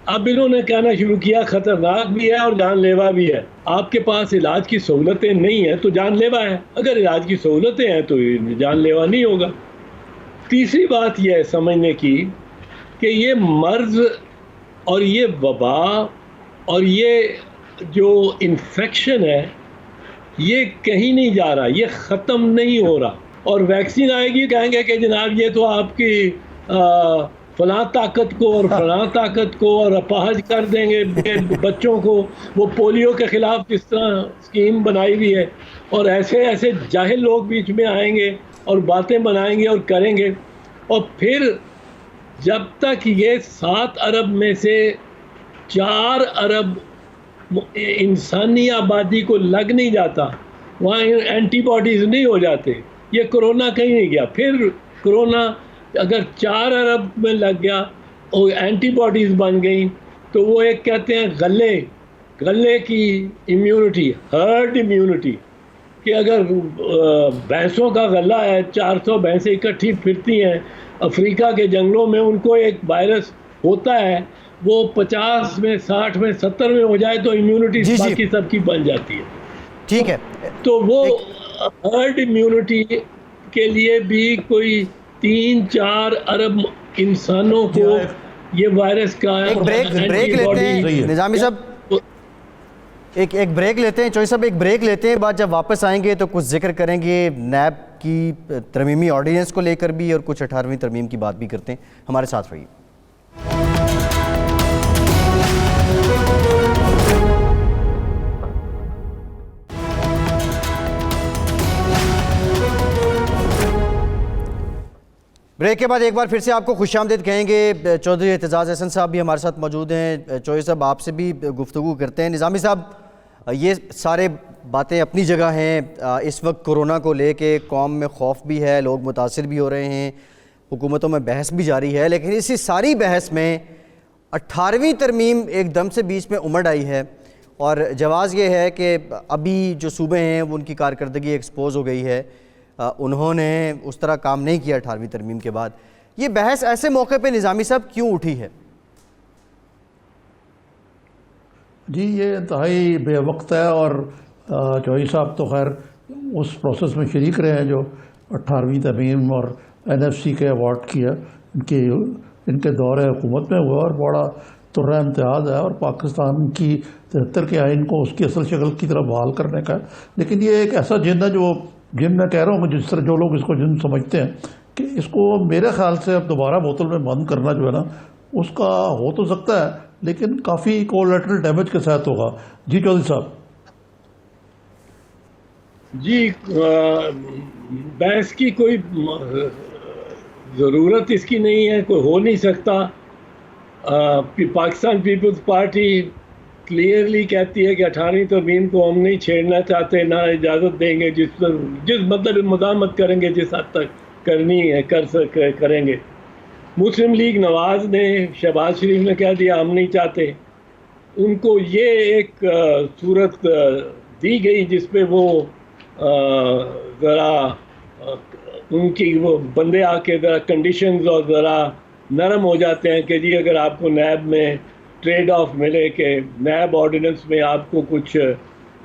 اب انہوں نے کہنا شروع کیا خطرناک بھی ہے اور جان لیوا بھی ہے. آپ کے پاس علاج کی سہولتیں نہیں ہیں تو جان لیوا ہے، اگر علاج کی سہولتیں ہیں تو جان لیوا نہیں ہوگا. تیسری بات یہ ہے سمجھنے کی کہ یہ مرض اور یہ وبا اور یہ جو انفیکشن ہے یہ کہیں نہیں جا رہا، یہ ختم نہیں ہو رہا. اور ویکسین آئے گی کہیں گے کہ جناب یہ تو آپ کی فلاں طاقت کو اور فلاں طاقت کو اور اپاہج کر دیں گے بچوں کو. وہ پولیو کے خلاف کس طرح اسکیم بنائی ہوئی ہے، اور ایسے ایسے جاہل لوگ بیچ میں آئیں گے اور باتیں بنائیں گے اور کریں گے. اور پھر جب تک یہ 7 ارب میں سے 4 ارب انسانی آبادی کو لگ نہیں جاتا، وہاں اینٹی باڈیز نہیں ہو جاتے، یہ کرونا کہیں نہیں گیا. پھر کرونا اگر 4 ارب میں لگ گیا اور اینٹی باڈیز بن گئیں تو وہ ایک کہتے ہیں غلے کی امیونٹی، ہرڈ امیونٹی، کہ اگر بھینسوں کا غلہ ہے، 400 بھینسیں اکٹھی پھرتی ہیں افریقہ کے جنگلوں میں، ان کو ایک وائرس ہوتا ہے، وہ 50 میں 60 میں 70 میں ہو جائے تو امیونٹی باقی سب کی بن جاتی ہے. ٹھیک ہے، تو وہ ہرڈ امیونٹی کے لیے بھی کوئی 3-4 ارب انسانوں کو یہ وائرس کا ایک بریک لیتے ہیں نظامی صاحب، ایک بریک لیتے ہیں. چوہدری صاحب ایک بریک لیتے ہیں، بعد جب واپس آئیں گے تو کچھ ذکر کریں گے نیب کی ترمیمی آرڈیننس کو لے کر بھی، اور کچھ 18ویں ترمیم کی بات بھی کرتے ہیں. ہمارے ساتھ رہیے. بریک کے بعد ایک بار پھر سے آپ کو خوش آمدید کہیں گے. چودھری اعتزاز احسن صاحب بھی ہمارے ساتھ موجود ہیں. چودھری صاحب آپ سے بھی گفتگو کرتے ہیں. نظامی صاحب، یہ سارے باتیں اپنی جگہ ہیں. اس وقت کرونا کو لے کے قوم میں خوف بھی ہے، لوگ متاثر بھی ہو رہے ہیں، حکومتوں میں بحث بھی جاری ہے، لیکن اسی ساری بحث میں 18ویں ترمیم ایک دم سے بیچ میں امڑ آئی ہے. اور جواز یہ ہے کہ ابھی جو صوبے ہیں وہ ان کی کارکردگی ایکسپوز ہو گئی ہے، انہوں نے اس طرح کام نہیں کیا 18ویں ترمیم کے بعد. یہ بحث ایسے موقع پہ نظامی صاحب کیوں اٹھی ہے؟ جی یہ انتہائی بے وقت ہے، اور چودھری صاحب تو خیر اس پروسیس میں شریک رہے ہیں جو 18ویں ترمیم اور NFC کے ایوارڈ کی ہے، ان کے دور حکومت میں ہوا، اور بڑا ترہ امتیاز ہے، اور پاکستان کی 73 کے آئین کو اس کی اصل شکل کی طرف بحال کرنے کا ہے. لیکن یہ ایک ایسا جن ہے جو جن میں کہہ رہا ہوں، جس طرح جو لوگ اس کو جن سمجھتے ہیں کہ اس کو میرے خیال سے اب دوبارہ بوتل میں بند کرنا جو ہے نا، اس کا ہو تو سکتا ہے لیکن کافی کولیٹرل ڈیمیج کے ساتھ ہوگا. جی چودھری صاحب. جی بحث کی کوئی ضرورت اس کی نہیں ہے، کوئی ہو نہیں سکتا. پاکستان پیپلز پارٹی کلیئرلی کہتی ہے کہ 18ویں ترمیم کو ہم نہیں چھیڑنا چاہتے، نہ اجازت دیں گے. جس مطلب مداحمت کریں گے جس حد تک کرنی ہے کریں گے. مسلم لیگ نواز نے، شہباز شریف نے کہہ دیا ہم نہیں چاہتے. ان کو یہ ایک صورت دی گئی جس پہ وہ ذرا ان کی وہ بندے آ کے ذرا کنڈیشنز اور ذرا نرم ہو جاتے ہیں کہ جی اگر آپ کو نیب میں ٹریڈ آف ملے، کہ نیب آرڈیننس میں آپ کو کچھ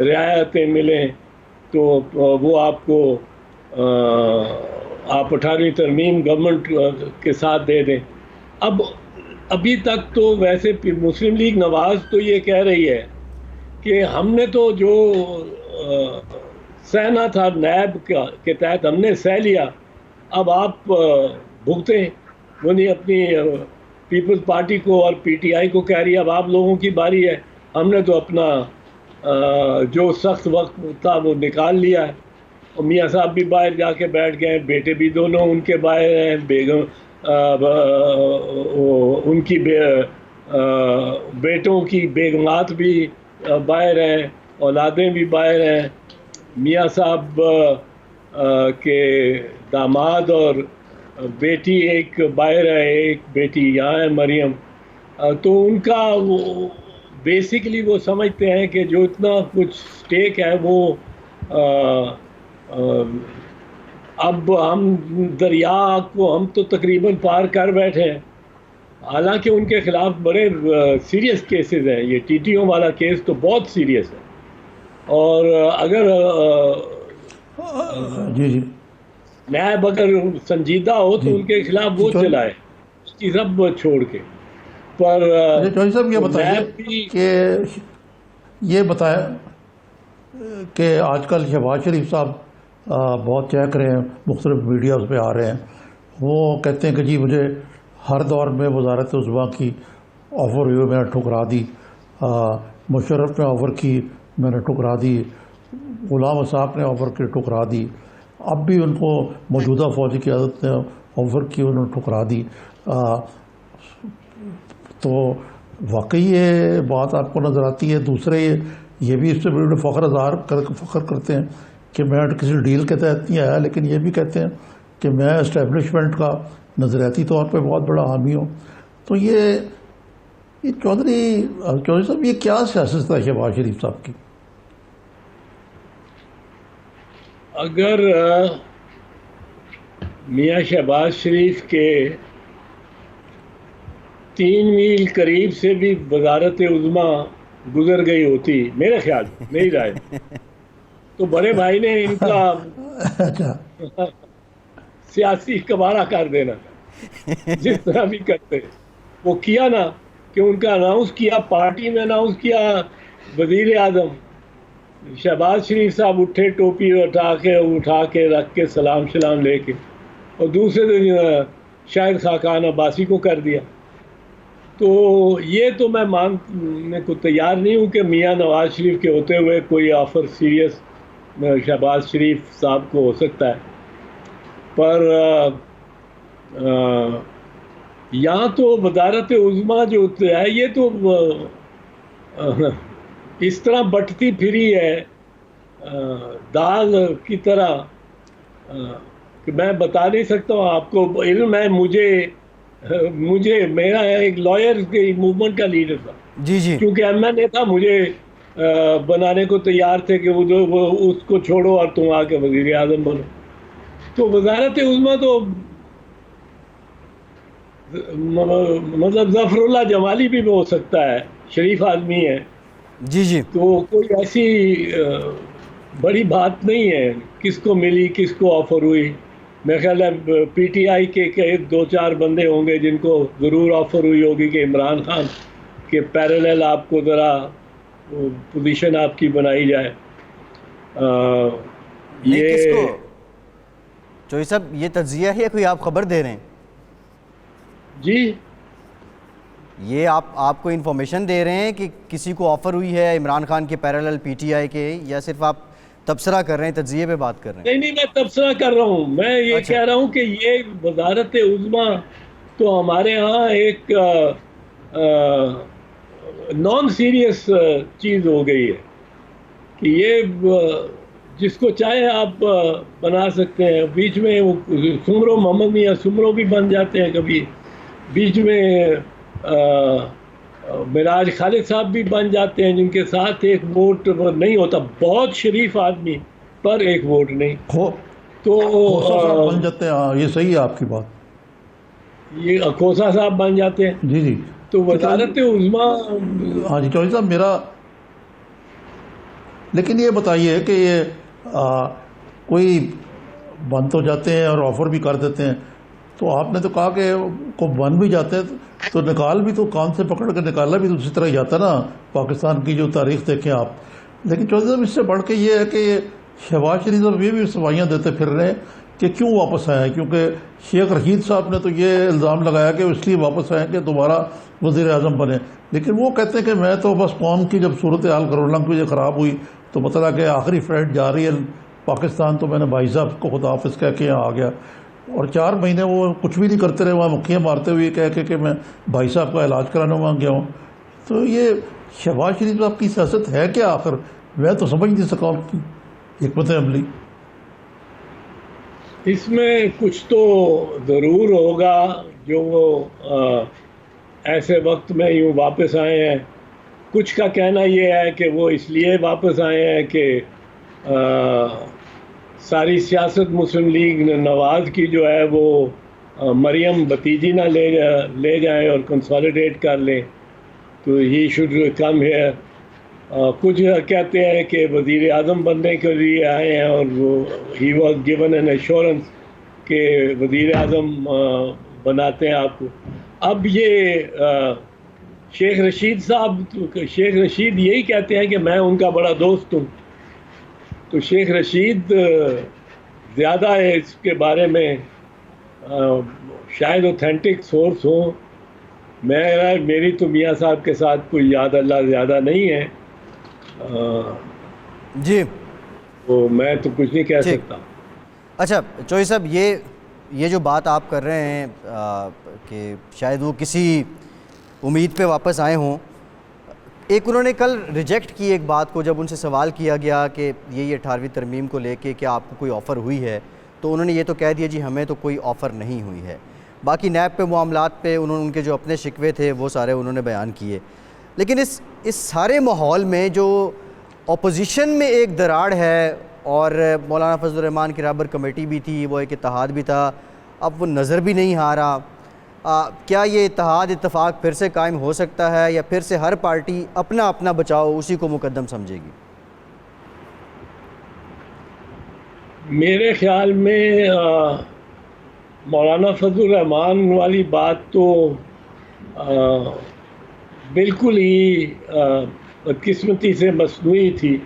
رعایتیں ملیں تو وہ آپ کو آپ 18ویں ترمیم گورنمنٹ کے ساتھ دے دیں. ابھی تک تو ویسے مسلم لیگ نواز تو یہ کہہ رہی ہے کہ ہم نے تو جو سہنا تھا نیب کے تحت ہم نے سہ لیا، اب آپ بھگتیں. وہ نہیں اپنی پیپلز پارٹی کو اور PTI کو کہہ رہی ہے اب آپ لوگوں کی باری ہے، ہم نے تو اپنا جو سخت وقت تھا وہ نکال لیا ہے. اور میاں صاحب بھی باہر جا کے بیٹھ گئے ہیں، بیٹے بھی دونوں ان کے باہر ہیں، بیگم ان کی بیٹوں کی بیگمات بھی باہر ہیں، اولادیں بھی باہر ہیں. میاں صاحب کے داماد اور بیٹی ایک باہر ہے، ایک بیٹی یہاں ہے مریم. تو ان کا بیسیکلی وہ سمجھتے ہیں کہ جو اتنا کچھ سٹیک ہے وہ اب ہم دریا کو ہم تو تقریباً پار کر بیٹھے ہیں، حالانکہ ان کے خلاف بڑے سیریس کیسز ہیں. یہ ٹی ٹی او والا کیس تو بہت سیریس ہے. اور اگر جی جی نیب اگر سنجیدہ ہو تو ان کے خلاف وہ چلائے اس کی سب چھوڑ کے. پر چودھری صاحب یہ بتائیے نیب بھی کہ یہ بتایا کہ آج کل شہباز شریف صاحب بہت چہک رہے ہیں، مختلف میڈیاز پہ آ رہے ہیں. وہ کہتے ہیں کہ جی مجھے ہر دور میں وزارت عظمیٰ کی آفر ہوئی میں نے ٹھکرا دی، مشرف نے آفر کی میں نے ٹھکرا دی، غلام اسحاق نے آفر کی ٹھکرا دی، اب بھی ان کو موجودہ فوجی قیادت نے آفر کی انہوں نے ٹھکرا دی. تو واقعی یہ بات آپ کو نظر آتی ہے؟ دوسرے یہ بھی اس سے بڑے فخر کرتے ہیں کہ میں کسی ڈیل کے تحت نہیں آیا، لیکن یہ بھی کہتے ہیں کہ میں اسٹیبلشمنٹ کا نظریاتی طور پہ بہت بڑا حامی ہوں. تو یہ چودھری صاحب یہ کیا سیاست ہے شہباز شریف صاحب کی؟ اگر میاں شہباز شریف کے 3 میل قریب سے بھی وزارت عظمیٰ گزر گئی ہوتی، میرے خیال میری رائے، تو بڑے بھائی نے ان کا سیاسی کباڑہ کر دینا جس طرح بھی کرتے. وہ کیا نا کہ ان کا اناؤنس کیا، پارٹی میں اناؤنس کیا وزیر اعظم شہباز شریف صاحب اٹھے ٹوپی اٹھا کے رکھ کے سلام لے کے، اور دوسرے دن شاہد خاقان عباسی کو کر دیا. تو یہ تو میں ماننے کو تیار نہیں ہوں کہ میاں نواز شریف کے ہوتے ہوئے کوئی آفر سیریس شہباز شریف صاحب کو ہو سکتا ہے. پر یہاں تو وزارت عظمیٰ جو ہے یہ تو اس طرح بٹتی پھری ہے دال کی طرح کہ میں بتا نہیں سکتا ہوں آپ کو. علم ہے مجھے میرا ایک لائر کی موومنٹ کا لیڈر تھا جی جی، کیونکہ ایم این اے تھا، مجھے بنانے کو تیار تھے کہ وہ اس کو چھوڑو اور تم آ کے وزیر اعظم بنو. تو وزارت عظمیٰ تو مطلب ظفر اللہ جمالی بھی ہو سکتا ہے، شریف آدمی ہے. جی جی، تو کوئی ایسی بڑی بات نہیں ہے کس کو ملی کس کو آفر ہوئی. میرے خیال ہے پی ٹی آئی کے 2-4 بندے ہوں گے جن کو ضرور آفر ہوئی ہوگی کہ عمران خان کے پیرالل آپ کو ذرا پوزیشن آپ کی بنائی جائے. نہیں کس کو چوہدری صاحب یہ تجزیہ ہے یا کوئی آپ خبر دے رہے ہیں؟ جی یہ آپ کو انفارمیشن دے رہے ہیں کہ کسی کو آفر ہوئی ہے عمران خان کے پیرالل پی ٹی آئی کے، یا صرف آپ تبصرہ کر رہے ہیں، تجزیے پہ بات کر رہے ہیں؟ نہیں میں تبصرہ کر رہا ہوں. میں یہ کہہ رہا ہوں کہ یہ وزارت عظمیٰ تو ہمارے ہاں ایک نان سیریس چیز ہو گئی ہے کہ یہ جس کو چاہے آپ بنا سکتے ہیں. بیچ میں سمرو محمد میاں سمرو بھی بن جاتے ہیں کبھی، بیچ میں معراج خالد صاحب بھی بن جاتے ہیں جن کے ساتھ ایک ووٹ نہیں ہوتا. بہت شریف آدمی پر ایک ووٹ نہیں. تو بن جاتے ہیں. ہاں یہ صحیح ہے آپ کی بات. یہ کھوسا صاحب بن جاتے ہیں. جی جی. تو وزارت عظمیٰ ہاں جی چودھری صاحب میرا، لیکن یہ بتائیے کہ یہ کوئی بن تو جاتے ہیں اور آفر بھی کر دیتے ہیں، تو آپ نے تو کہا کہ کو بن بھی جاتے ہیں تو نکال بھی تو کان سے پکڑ کے نکالا بھی تو اسی طرح ہی جاتا نا. پاکستان کی جو تاریخ دیکھیں آپ. لیکن چودھری صاحب اس سے بڑھ کے یہ ہے کہ شہباز شریف صاحب یہ بھی صفائیاں دیتے پھر رہے ہیں کہ کیوں واپس آئے ہیں، کیونکہ شیخ رشید صاحب نے تو یہ الزام لگایا کہ اس لیے واپس آئے کہ دوبارہ وزیر اعظم بنے. لیکن وہ کہتے ہیں کہ میں تو بس قوم کی جب صورتحال کروڑا کی خراب ہوئی تو پتہ لگا کہ آخری فلائٹ جا رہی ہے پاکستان، تو میں نے بھائی صاحب کو خدا حافظ کہہ کے یہاں آ گیا. اور 4 مہینے وہ کچھ بھی نہیں کرتے رہے، وہاں مکھیاں مارتے ہوئے کہہ کہ میں بھائی صاحب کا علاج کرانے وہاں گیا ہوں. تو یہ شہباز شریف صاحب کی سیاست ہے کیا آخر؟ میں تو سمجھ نہیں سکا ان کی حکمت عملی. اس میں کچھ تو ضرور ہوگا جو وہ ایسے وقت میں یوں واپس آئے ہیں. کچھ کا کہنا یہ ہے کہ وہ اس لیے واپس آئے ہیں کہ ساری سیاست مسلم لیگ نواز کی جو ہے وہ مریم بھتیجی نہ لے جائیں اور کنسالیڈیٹ کر لیں، تو ہی شوڈ کم ہیئر. کچھ کہتے ہیں کہ وزیر اعظم بننے کے لیے آئے ہیں اور وہ ہی واز گیون این ایشورنس کہ وزیر اعظم بناتے ہیں آپ کو. اب یہ شیخ رشید یہی کہتے ہیں کہ میں ان کا بڑا دوست ہوں. تو شیخ رشید زیادہ ہے اس کے بارے میں شاید اوتھینٹک سورس ہوں. میری تو میاں صاحب کے ساتھ کوئی یاد اللہ زیادہ نہیں ہے جی، تو میں تو کچھ نہیں کہہ سکتا. اچھا چوہی صاحب، یہ جو بات آپ کر رہے ہیں کہ شاید وہ کسی امید پہ واپس آئے ہوں، ایک انہوں نے کل ریجیکٹ کی ایک بات کو جب ان سے سوال کیا گیا کہ یہ 18ویں ترمیم کو لے کے کیا آپ کو کوئی آفر ہوئی ہے، تو انہوں نے یہ تو کہہ دیا جی ہمیں تو کوئی آفر نہیں ہوئی ہے. باقی نیب پہ معاملات پہ ان کے جو اپنے شکوے تھے وہ سارے انہوں نے بیان کیے. لیکن اس سارے ماحول میں جو اپوزیشن میں ایک دراڑ ہے، اور مولانا فضل الرحمان کی رہبر کمیٹی بھی تھی، وہ ایک اتحاد بھی تھا، اب وہ نظر بھی نہیں آ رہا. کیا یہ اتحاد اتفاق پھر سے قائم ہو سکتا ہے، یا پھر سے ہر پارٹی اپنا اپنا بچاؤ اسی کو مقدم سمجھے گی؟ میرے خیال میں مولانا فضل الرحمان والی بات تو بالکل ہی بدقسمتی سے مصنوعی تھی.